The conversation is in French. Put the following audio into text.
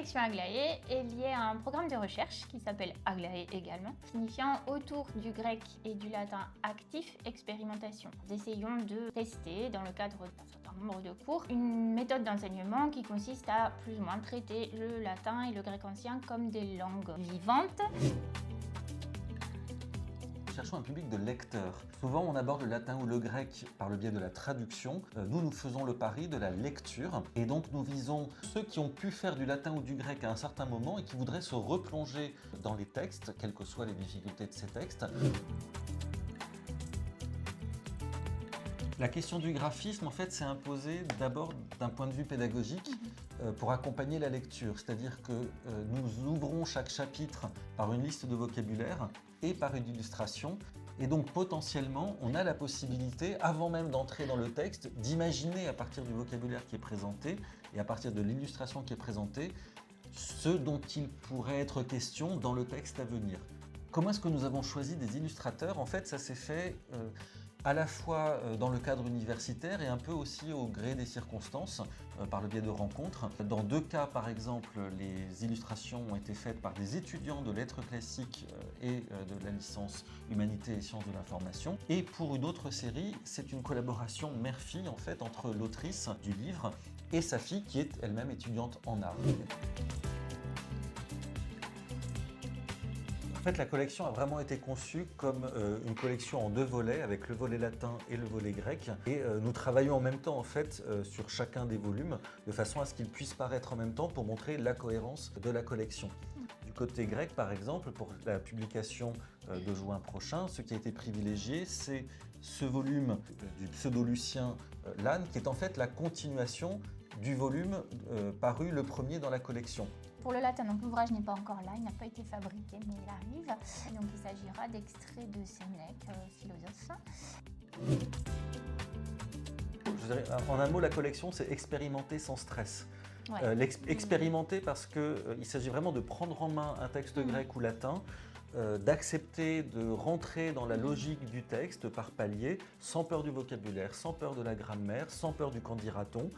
collection Aglaé est liée à un programme de recherche qui s'appelle Aglaé également, signifiant autour du grec et du latin actif expérimentation. Nous essayons de tester, dans le cadre d'un certain nombre de cours, une méthode d'enseignement qui consiste à plus ou moins traiter le latin et le grec ancien comme des langues vivantes. Cherchons un public de lecteurs. Souvent, on aborde le latin ou le grec par le biais de la traduction. Nous faisons le pari de la lecture. Et donc, nous visons ceux qui ont pu faire du latin ou du grec à un certain moment et qui voudraient se replonger dans les textes, quelles que soient les difficultés de ces textes. La question du graphisme, en fait, s'est imposée d'abord d'un point de vue pédagogique pour accompagner la lecture. C'est-à-dire que nous ouvrons chaque chapitre par une liste de vocabulaire et par une illustration. Et donc, potentiellement, on a la possibilité, avant même d'entrer dans le texte, d'imaginer à partir du vocabulaire qui est présenté et à partir de l'illustration qui est présentée, ce dont il pourrait être question dans le texte à venir. Comment est-ce que nous avons choisi des illustrateurs? En fait, ça s'est fait à la fois dans le cadre universitaire et un peu aussi au gré des circonstances, par le biais de rencontres. Dans 2 cas, par exemple, les illustrations ont été faites par des étudiants de lettres classiques et de la licence Humanité et Sciences de l'information. Et pour une autre série, c'est une collaboration mère-fille en fait entre l'autrice du livre et sa fille qui est elle-même étudiante en art. En fait, la collection a vraiment été conçue comme une collection en 2 volets, avec le volet latin et le volet grec. Et nous travaillons en même temps, en fait, sur chacun des volumes, de façon à ce qu'ils puissent paraître en même temps pour montrer la cohérence de la collection. Du côté grec, par exemple, pour la publication de juin prochain, ce qui a été privilégié, c'est ce volume du pseudo-Lucien Lannes, qui est en fait la continuation du volume paru le premier dans la collection. Pour le latin, donc l'ouvrage n'est pas encore là, il n'a pas été fabriqué, mais il arrive. Donc il s'agira d'extraits de Sénèque, philosophe. Je dirais, en un mot, la collection, c'est expérimenter sans stress. Ouais. Expérimenter parce qu'il s'agit vraiment de prendre en main un texte grec ou latin, d'accepter de rentrer dans la logique du texte par palier, sans peur du vocabulaire, sans peur de la grammaire, sans peur du qu'en dira-t-on,